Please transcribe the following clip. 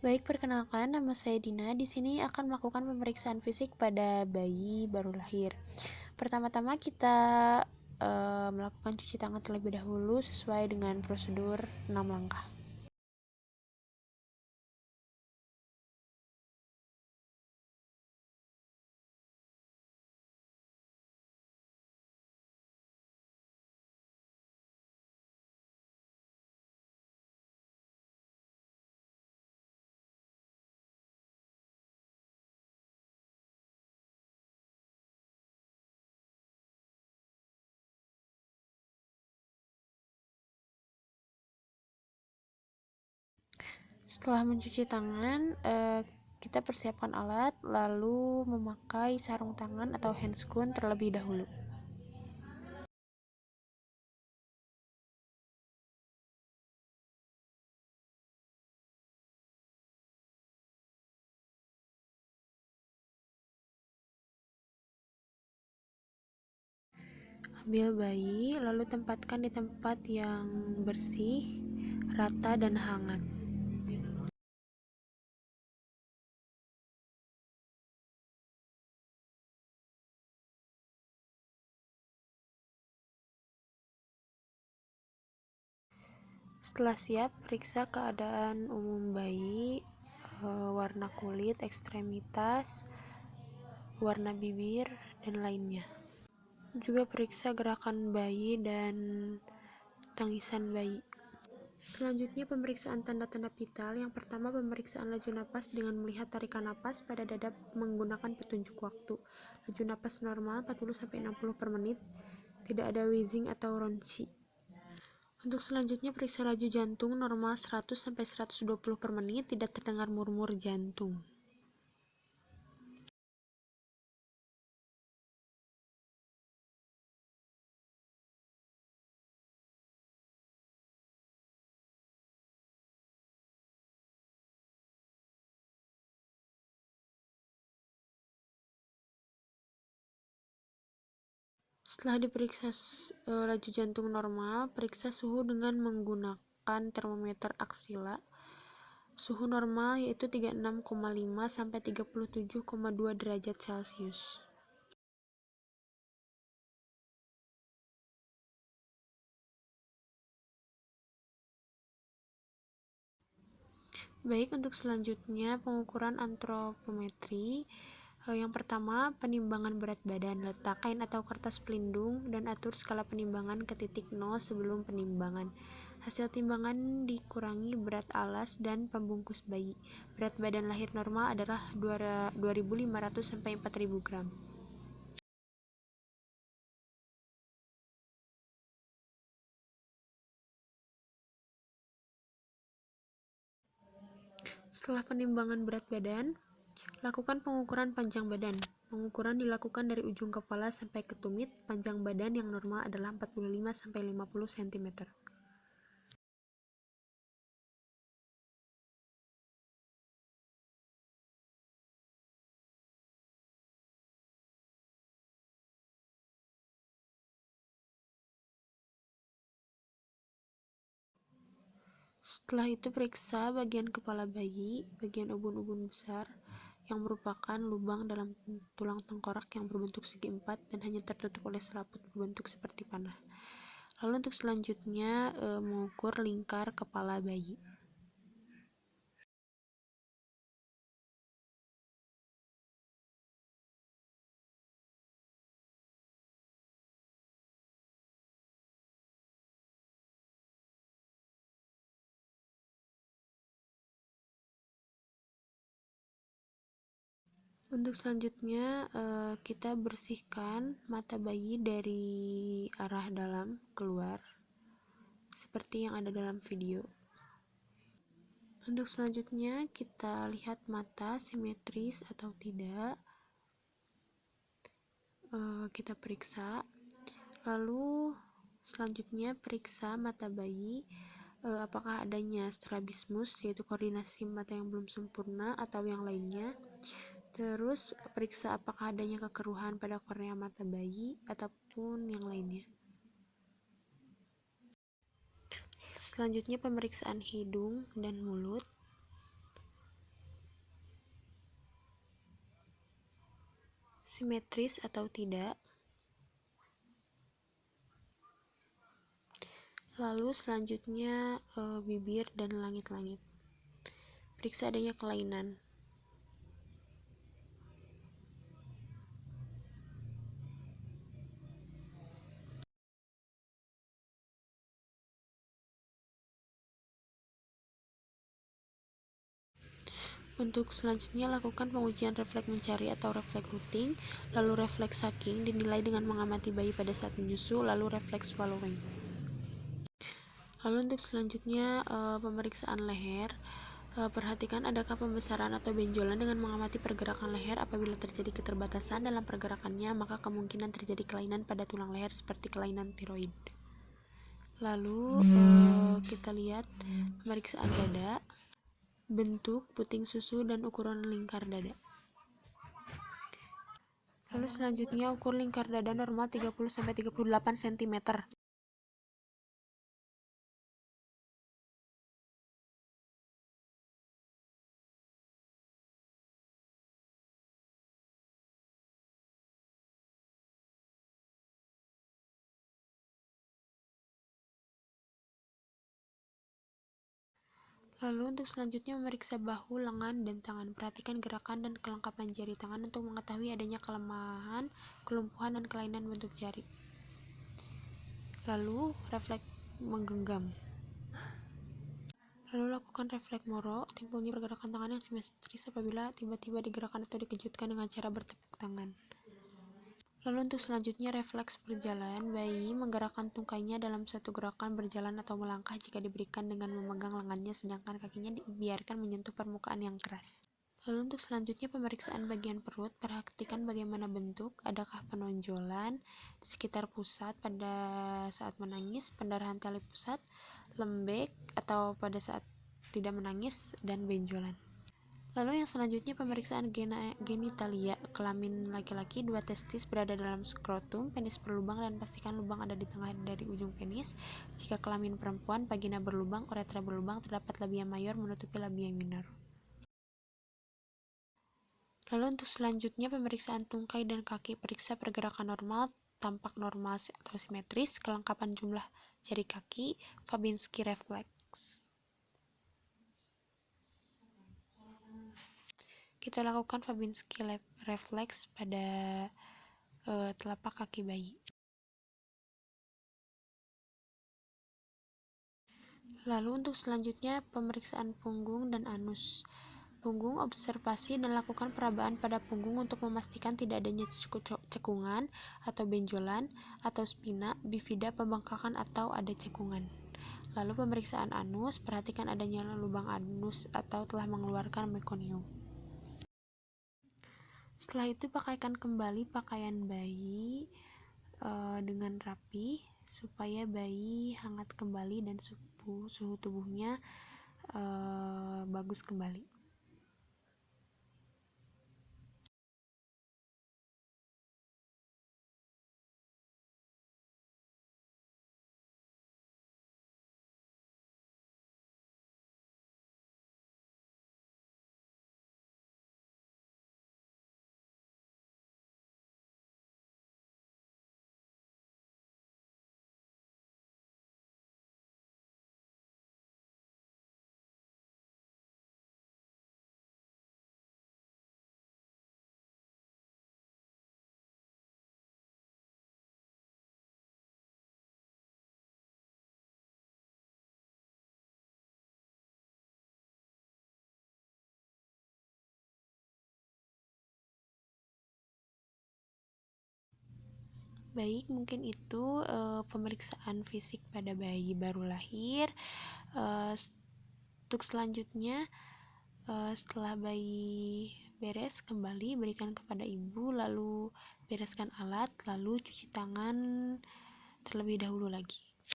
Baik, perkenalkan nama saya Dina. Di sini akan melakukan pemeriksaan fisik pada bayi baru lahir. Pertama-tama kita melakukan cuci tangan terlebih dahulu sesuai dengan prosedur 6 langkah. Setelah mencuci tangan, kita persiapkan alat, lalu memakai sarung tangan atau handscoon terlebih dahulu. Ambil bayi, lalu tempatkan di tempat yang bersih, rata, dan hangat. Setelah siap, periksa keadaan umum bayi, warna kulit, ekstremitas, warna bibir, dan lainnya. Juga periksa gerakan bayi dan tangisan bayi. Selanjutnya, pemeriksaan tanda-tanda vital. Yang pertama, pemeriksaan laju napas dengan melihat tarikan napas pada dada menggunakan petunjuk waktu. Laju napas normal 40-60 per menit, tidak ada wheezing atau ronchi. Untuk selanjutnya, periksa laju jantung normal 100-120 per menit, tidak terdengar murmur jantung. Setelah diperiksa laju jantung normal, periksa suhu dengan menggunakan termometer aksila. Suhu normal yaitu 36,5 sampai 37,2 derajat Celcius. Baik, untuk selanjutnya pengukuran antropometri. Yang pertama, penimbangan berat badan. Letak kain atau kertas pelindung dan atur skala penimbangan ke titik 0 sebelum penimbangan. Hasil timbangan dikurangi berat alas dan pembungkus bayi. Berat badan lahir normal adalah 2.500 sampai 4.000 gram. Setelah penimbangan berat badan, lakukan pengukuran panjang badan. Pengukuran dilakukan dari ujung kepala sampai ke tumit. Panjang badan yang normal adalah 45-50 cm. Setelah itu, periksa bagian kepala bayi, bagian ubun-ubun besar, yang merupakan lubang dalam tulang tengkorak yang berbentuk segi empat dan hanya tertutup oleh selaput berbentuk seperti panah. Lalu untuk selanjutnya, mengukur lingkar kepala bayi. Untuk selanjutnya, kita bersihkan mata bayi dari arah dalam keluar, seperti yang ada dalam video. Untuk selanjutnya, kita lihat mata simetris atau tidak. Kita periksa. Lalu selanjutnya, periksa mata bayi, apakah adanya strabismus, yaitu koordinasi mata yang belum sempurna, atau yang lainnya. Terus periksa apakah adanya kekeruhan pada kornea mata bayi ataupun yang lainnya. Selanjutnya, pemeriksaan hidung dan mulut. simetris atau tidak. Lalu selanjutnya bibir dan langit-langit. Periksa adanya kelainan. Untuk selanjutnya, lakukan pengujian refleks mencari atau refleks routing, lalu refleks sucking dinilai dengan mengamati bayi pada saat menyusu, lalu refleks swallowing. Lalu untuk selanjutnya, pemeriksaan leher. Perhatikan adakah pembesaran atau benjolan dengan mengamati pergerakan leher. Apabila terjadi keterbatasan dalam pergerakannya, maka kemungkinan terjadi kelainan pada tulang leher seperti kelainan tiroid. Lalu kita lihat pemeriksaan dada. Bentuk, puting susu, dan ukuran lingkar dada. Lalu selanjutnya ukur lingkar dada normal 30-38 cm. Lalu untuk selanjutnya memeriksa bahu, lengan, dan tangan. Perhatikan gerakan dan kelengkapan jari tangan untuk mengetahui adanya kelemahan, kelumpuhan, dan kelainan bentuk jari. Lalu refleks menggenggam. Lalu lakukan refleks moro, timbulnya pergerakan tangan yang simetris apabila tiba-tiba digerakkan atau dikejutkan dengan cara bertepuk tangan. Lalu untuk selanjutnya refleks berjalan. Bayi menggerakkan tungkainya dalam satu gerakan berjalan atau melangkah jika diberikan dengan memegang lengannya, sedangkan kakinya dibiarkan menyentuh permukaan yang keras. Lalu untuk selanjutnya pemeriksaan bagian perut. Perhatikan bagaimana bentuk, adakah penonjolan di sekitar pusat pada saat menangis, pendarahan tali pusat, lembek atau pada saat tidak menangis, dan benjolan. Lalu yang selanjutnya pemeriksaan genitalia. Kelamin laki-laki, 2 testis berada dalam skrotum, penis berlubang, dan pastikan lubang ada di tengah dari ujung penis. Jika kelamin perempuan, vagina berlubang, uretra berlubang, terdapat labia mayor menutupi labia minor. Lalu untuk selanjutnya pemeriksaan tungkai dan kaki. Periksa pergerakan normal, tampak normal atau simetris, kelengkapan jumlah jari kaki, Fabinski reflex. Kita lakukan Fabinski reflex pada telapak kaki bayi. Lalu untuk selanjutnya pemeriksaan punggung dan anus. Punggung, observasi dan lakukan perabaan pada punggung untuk memastikan tidak adanya cekungan atau benjolan atau spina bifida, pembengkakan atau ada cekungan. Lalu pemeriksaan anus, perhatikan adanya lubang anus atau telah mengeluarkan mekonium. Setelah itu pakaikan kembali pakaian bayi dengan rapi supaya bayi hangat kembali dan suhu tubuhnya bagus kembali. Baik, mungkin itu pemeriksaan fisik pada bayi baru lahir. Untuk selanjutnya, setelah bayi beres, kembali berikan kepada ibu, lalu bereskan alat, lalu cuci tangan terlebih dahulu lagi.